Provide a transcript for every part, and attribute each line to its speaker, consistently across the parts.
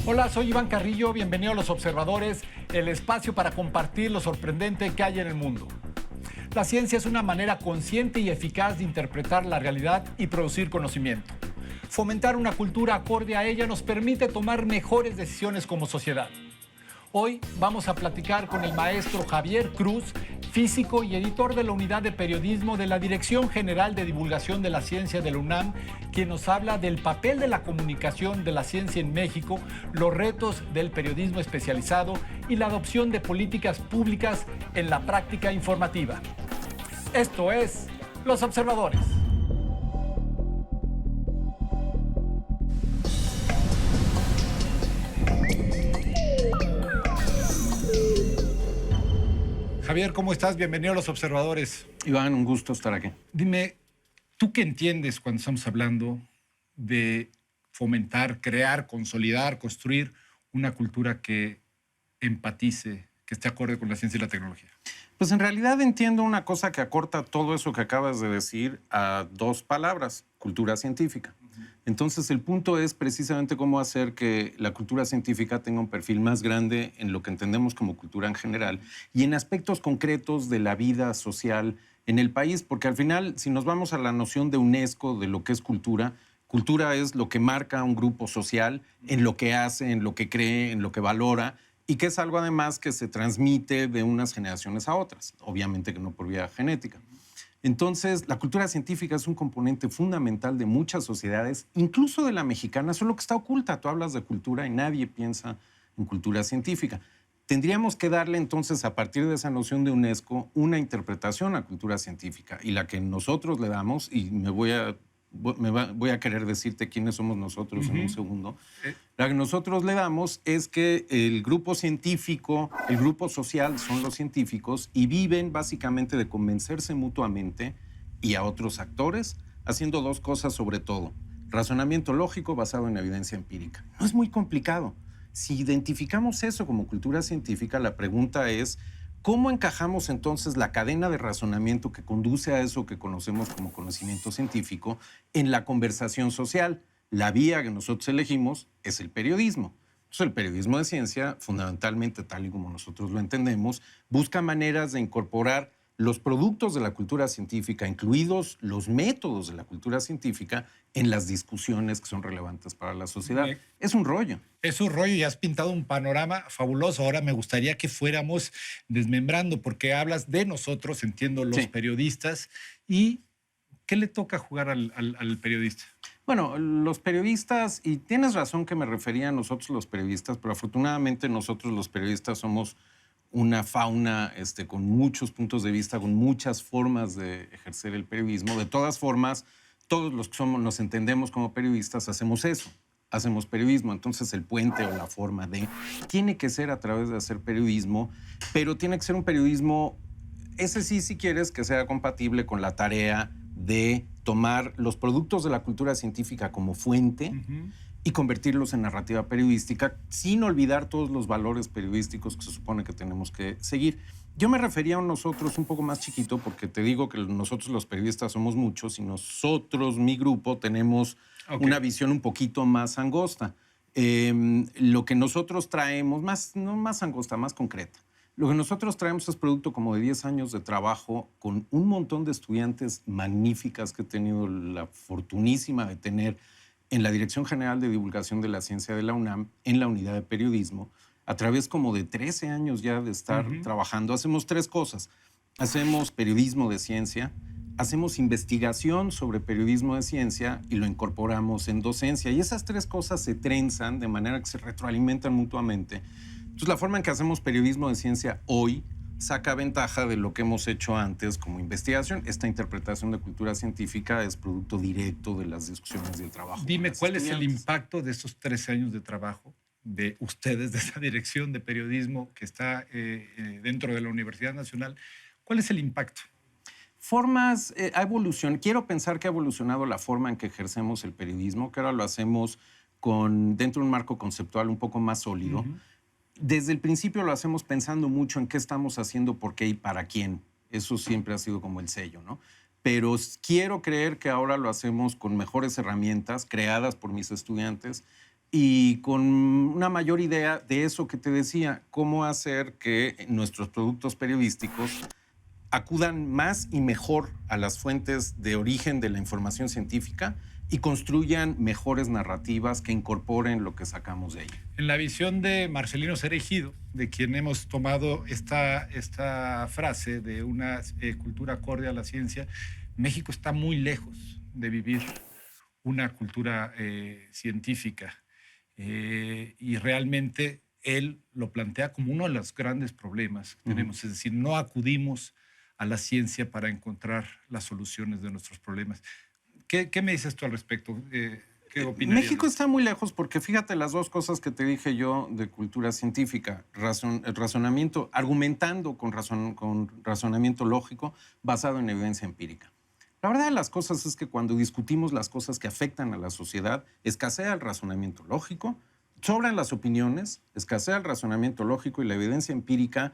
Speaker 1: Hola, soy Iván Carrillo, bienvenido a Los Observadores, el espacio para compartir lo sorprendente que hay en el mundo. La ciencia es una manera consciente y eficaz de interpretar la realidad y producir conocimiento. Fomentar una cultura acorde a ella nos permite tomar mejores decisiones como sociedad. Hoy vamos a platicar con el maestro Javier Cruz, físico y editor de la Unidad de Periodismo de la Dirección General de Divulgación de la Ciencia de la UNAM, quien nos habla del papel de la comunicación de la ciencia en México, los retos del periodismo especializado y la adopción de políticas públicas en la práctica informativa. Esto es Los Observadores. Javier, ¿cómo estás? Bienvenido a Los Observadores.
Speaker 2: Iván, un gusto estar aquí.
Speaker 1: Dime, ¿tú qué entiendes cuando estamos hablando de fomentar, crear, consolidar, construir una cultura que empatice, que esté acorde con la ciencia y la tecnología?
Speaker 2: Pues en realidad entiendo una cosa que acorta todo eso que acabas de decir a dos palabras: cultura científica. Entonces el punto es precisamente cómo hacer que la cultura científica tenga un perfil más grande en lo que entendemos como cultura en general y en aspectos concretos de la vida social en el país, porque al final, si nos vamos a la noción de UNESCO de lo que es cultura, cultura es lo que marca a un grupo social en lo que hace, en lo que cree, en lo que valora, y que es algo además que se transmite de unas generaciones a otras, obviamente que no por vía genética. Entonces, la cultura científica es un componente fundamental de muchas sociedades, incluso de la mexicana, solo que está oculta. Tú hablas de cultura y nadie piensa en cultura científica. Tendríamos que darle entonces, a partir de esa noción de UNESCO, una interpretación a cultura científica, y la que nosotros le damos, y voy a querer decirte quiénes somos nosotros en un segundo. La que nosotros le damos es que el grupo científico, el grupo social son los científicos y viven básicamente de convencerse mutuamente y a otros actores, haciendo dos cosas sobre todo: razonamiento lógico basado en evidencia empírica. No es muy complicado. Si identificamos eso como cultura científica, la pregunta es: ¿cómo encajamos entonces la cadena de razonamiento que conduce a eso que conocemos como conocimiento científico en la conversación social? La vía que nosotros elegimos es el periodismo. Entonces, el periodismo de ciencia, fundamentalmente, tal y como nosotros lo entendemos, busca maneras de incorporar los productos de la cultura científica, incluidos los métodos de la cultura científica, en las discusiones que son relevantes para la sociedad. Es un rollo.
Speaker 1: Es un rollo y has pintado un panorama fabuloso. Ahora me gustaría que fuéramos desmembrando, porque hablas de nosotros, entiendo, los periodistas. ¿Y qué le toca jugar al periodista?
Speaker 2: Bueno, los periodistas, y tienes razón que me refería a nosotros los periodistas, pero afortunadamente nosotros los periodistas somos una fauna con muchos puntos de vista, con muchas formas de ejercer el periodismo. De todas formas, todos los que nos entendemos como periodistas hacemos eso, hacemos periodismo. Entonces el puente o la forma tiene que ser a través de hacer periodismo, pero tiene que ser un periodismo, ese sí, si quieres, que sea compatible con la tarea de tomar los productos de la cultura científica como fuente y convertirlos en narrativa periodística, sin olvidar todos los valores periodísticos que se supone que tenemos que seguir. Yo me refería a nosotros un poco más chiquito, porque te digo que nosotros los periodistas somos muchos y nosotros, mi grupo, tenemos una visión un poquito más angosta. Lo que nosotros traemos, no más angosta, más concreta. Lo que nosotros traemos es producto como de 10 años de trabajo con un montón de estudiantes magníficas que he tenido la fortunísima de tener en la Dirección General de Divulgación de la Ciencia de la UNAM, en la Unidad de Periodismo, a través como de 13 años ya de estar trabajando. Hacemos tres cosas. Hacemos periodismo de ciencia, hacemos investigación sobre periodismo de ciencia y lo incorporamos en docencia. Y esas tres cosas se trenzan de manera que se retroalimentan mutuamente. Entonces, la forma en que hacemos periodismo de ciencia hoy saca ventaja de lo que hemos hecho antes como investigación. Esta interpretación de cultura científica es producto directo de las discusiones y el trabajo.
Speaker 1: Dime, ¿cuál es el impacto de estos 13 años de trabajo de ustedes, de esa dirección de periodismo que está dentro de la Universidad Nacional? ¿Cuál es el impacto?
Speaker 2: Formas, quiero pensar que ha evolucionado la forma en que ejercemos el periodismo, que ahora lo hacemos dentro de un marco conceptual un poco más sólido. Desde el principio lo hacemos pensando mucho en qué estamos haciendo, por qué y para quién. Eso siempre ha sido como el sello, ¿no? Pero quiero creer que ahora lo hacemos con mejores herramientas creadas por mis estudiantes y con una mayor idea de eso que te decía, cómo hacer que nuestros productos periodísticos acudan más y mejor a las fuentes de origen de la información científica y construyan mejores narrativas que incorporen lo que sacamos de ella.
Speaker 1: En la visión de Marcelino Cereijido, de quien hemos tomado esta frase de una cultura acorde a la ciencia, México está muy lejos de vivir una cultura científica. Y realmente él lo plantea como uno de los grandes problemas que tenemos, es decir, no acudimos a la ciencia para encontrar las soluciones de nuestros problemas. ¿Qué me dices tú al respecto? ¿Qué opinas?
Speaker 2: México está muy lejos porque fíjate las dos cosas que te dije yo de cultura científica, el razonamiento, argumentando con razonamiento lógico basado en evidencia empírica. La verdad de las cosas es que cuando discutimos las cosas que afectan a la sociedad, escasea el razonamiento lógico, sobran las opiniones, escasea el razonamiento lógico y la evidencia empírica.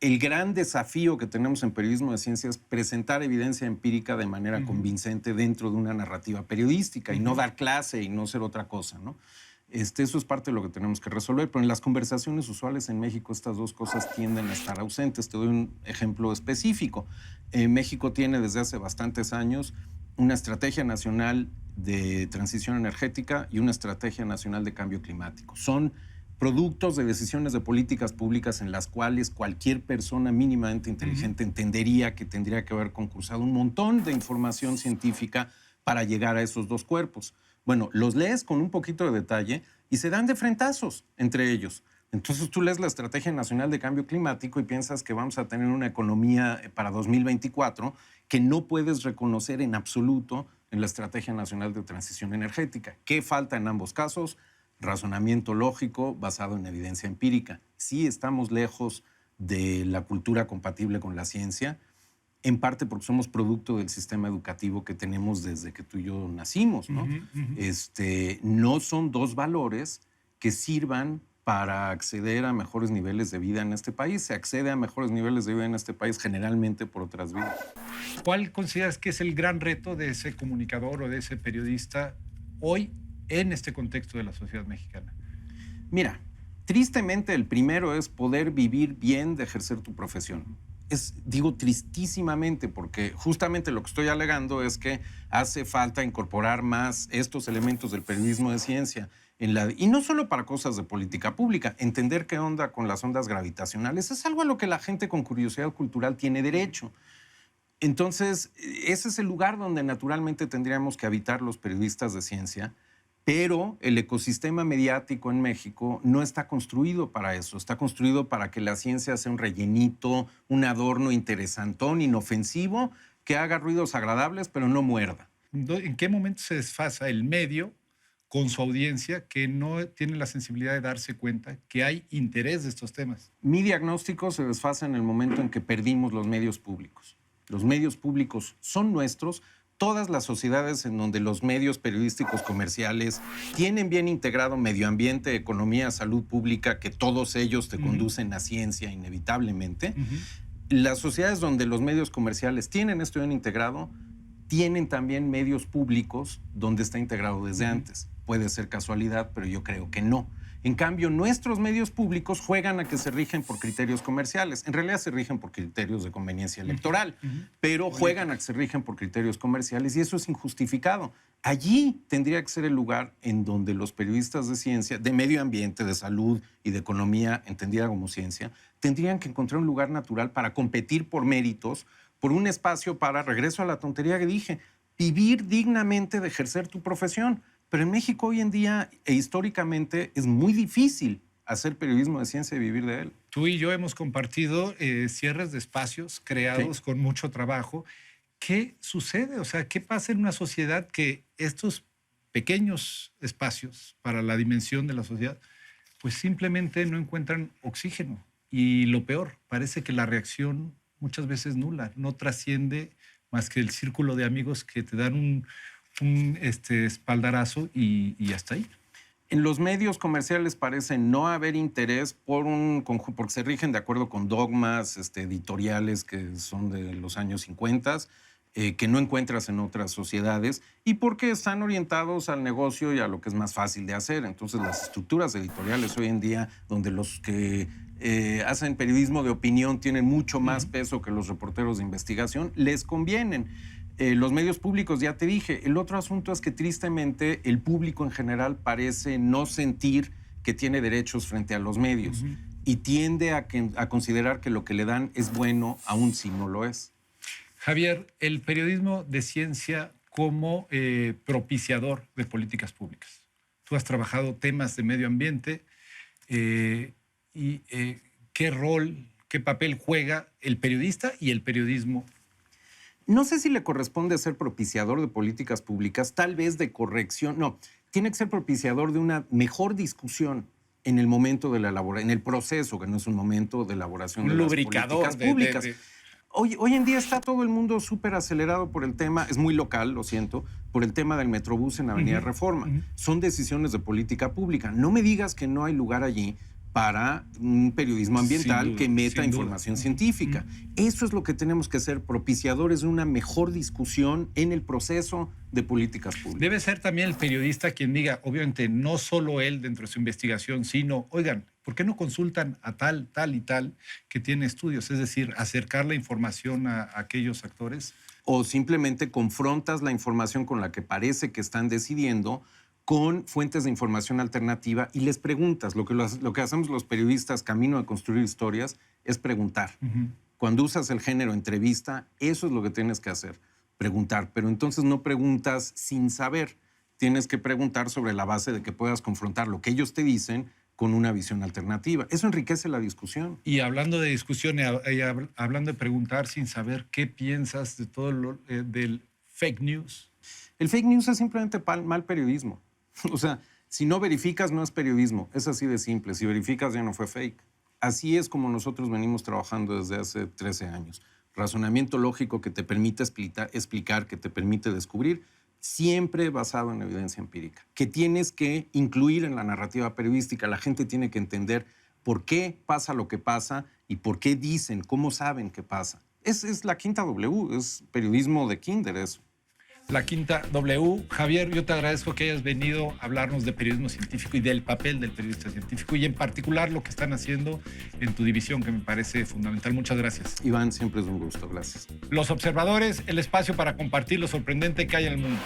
Speaker 2: El gran desafío que tenemos en periodismo de ciencia es presentar evidencia empírica de manera convincente dentro de una narrativa periodística y no dar clase y no ser otra cosa, ¿no? Eso es parte de lo que tenemos que resolver, pero en las conversaciones usuales en México estas dos cosas tienden a estar ausentes. Te doy un ejemplo específico. México tiene desde hace bastantes años una estrategia nacional de transición energética y una estrategia nacional de cambio climático. Son productos de decisiones de políticas públicas en las cuales cualquier persona mínimamente inteligente entendería que tendría que haber concursado un montón de información científica para llegar a esos dos cuerpos. Bueno, los lees con un poquito de detalle y se dan de frentazos entre ellos. Entonces tú lees la Estrategia Nacional de Cambio Climático y piensas que vamos a tener una economía para 2024 que no puedes reconocer en absoluto en la Estrategia Nacional de Transición Energética. ¿Qué falta en ambos casos? Razonamiento lógico basado en evidencia empírica. Sí estamos lejos de la cultura compatible con la ciencia, en parte porque somos producto del sistema educativo que tenemos desde que tú y yo nacimos, ¿no? No son dos valores que sirvan para acceder a mejores niveles de vida en este país. Se accede a mejores niveles de vida en este país generalmente por otras vías.
Speaker 1: ¿Cuál consideras que es el gran reto de ese comunicador o de ese periodista hoy en este contexto de la sociedad mexicana?
Speaker 2: Mira, tristemente el primero es poder vivir bien de ejercer tu profesión. Digo tristísimamente porque justamente lo que estoy alegando es que hace falta incorporar más estos elementos del periodismo de ciencia y no solo para cosas de política pública, entender qué onda con las ondas gravitacionales es algo a lo que la gente con curiosidad cultural tiene derecho. Entonces, ese es el lugar donde naturalmente tendríamos que habitar los periodistas de ciencia, pero el ecosistema mediático en México no está construido para eso. Está construido para que la ciencia sea un rellenito, un adorno interesantón, inofensivo, que haga ruidos agradables, pero no muerda.
Speaker 1: ¿En qué momento se desfasa el medio con su audiencia que no tiene la sensibilidad de darse cuenta que hay interés de estos temas?
Speaker 2: Mi diagnóstico se desfasa en el momento en que perdimos los medios públicos. Los medios públicos son nuestros. Todas las sociedades en donde los medios periodísticos comerciales tienen bien integrado medio ambiente, economía, salud pública, que todos ellos te conducen a ciencia inevitablemente, las sociedades donde los medios comerciales tienen esto bien integrado, tienen también medios públicos donde está integrado desde antes. Puede ser casualidad, pero yo creo que no. En cambio, nuestros medios públicos juegan a que se rigen por criterios comerciales. En realidad se rigen por criterios de conveniencia electoral, pero juegan a que se rigen por criterios comerciales y eso es injustificado. Allí tendría que ser el lugar en donde los periodistas de ciencia, de medio ambiente, de salud y de economía, entendida como ciencia, tendrían que encontrar un lugar natural para competir por méritos, por un espacio para, regreso a la tontería que dije, vivir dignamente de ejercer tu profesión. Pero en México hoy en día e históricamente es muy difícil hacer periodismo de ciencia y vivir de él.
Speaker 1: Tú y yo hemos compartido cierres de espacios creados con mucho trabajo. ¿Qué sucede? O sea, ¿qué pasa en una sociedad que estos pequeños espacios para la dimensión de la sociedad pues simplemente no encuentran oxígeno? Y lo peor, parece que la reacción muchas veces nula, no trasciende más que el círculo de amigos que te dan un espaldarazo y hasta ahí.
Speaker 2: En los medios comerciales parece no haber interés porque se rigen de acuerdo con dogmas editoriales que son de los años 50. que no encuentras en otras sociedades y porque están orientados al negocio y a lo que es más fácil de hacer. Entonces, las estructuras editoriales hoy en día, donde los que hacen periodismo de opinión tienen mucho más peso que los reporteros de investigación, les convienen. Los medios públicos, ya te dije. El otro asunto es que tristemente el público en general parece no sentir que tiene derechos frente a los medios y tiende a considerar que lo que le dan es bueno, aun si no lo es.
Speaker 1: Javier, el periodismo de ciencia como propiciador de políticas públicas. Tú has trabajado temas de medio ambiente y ¿qué rol, qué papel juega el periodista y el periodismo?
Speaker 2: No sé si le corresponde ser propiciador de políticas públicas, tal vez de corrección. No, tiene que ser propiciador de una mejor discusión en el momento de la elaboración, en el proceso, que no es un momento de elaboración de las políticas públicas. Hoy en día está todo el mundo súper acelerado por el tema, es muy local, lo siento, por el tema del Metrobús en Avenida Reforma. Son decisiones de política pública. No me digas que no hay lugar allí para un periodismo ambiental que meta información científica. Eso es lo que tenemos que ser, propiciadores de una mejor discusión en el proceso de políticas públicas.
Speaker 1: Debe ser también el periodista quien diga, obviamente, no solo él dentro de su investigación, sino, oigan, ¿por qué no consultan a tal y tal que tiene estudios? Es decir, acercar la información a aquellos actores.
Speaker 2: O simplemente confrontas la información con la que parece que están decidiendo con fuentes de información alternativa y les preguntas. Lo que hacemos los periodistas camino a construir historias es preguntar. Cuando usas el género entrevista, eso es lo que tienes que hacer, preguntar. Pero entonces no preguntas sin saber. Tienes que preguntar sobre la base de que puedas confrontar lo que ellos te dicen con una visión alternativa. Eso enriquece la discusión.
Speaker 1: Y hablando de discusión y hablando de preguntar sin saber, ¿qué piensas de todo del fake news?
Speaker 2: El fake news es simplemente mal periodismo. O sea, si no verificas, no es periodismo. Es así de simple. Si verificas, ya no fue fake. Así es como nosotros venimos trabajando desde hace 13 años. Razonamiento lógico que te permite explicar, que te permite descubrir, siempre basado en evidencia empírica, que tienes que incluir en la narrativa periodística. La gente tiene que entender por qué pasa lo que pasa y por qué dicen, cómo saben que pasa. Es la quinta W, es periodismo de kinder eso.
Speaker 1: La quinta W. Javier, yo te agradezco que hayas venido a hablarnos de periodismo científico y del papel del periodista científico y en particular lo que están haciendo en tu división, que me parece fundamental. Muchas gracias.
Speaker 2: Iván, siempre es un gusto. Gracias.
Speaker 1: Los observadores, el espacio para compartir lo sorprendente que hay en el mundo.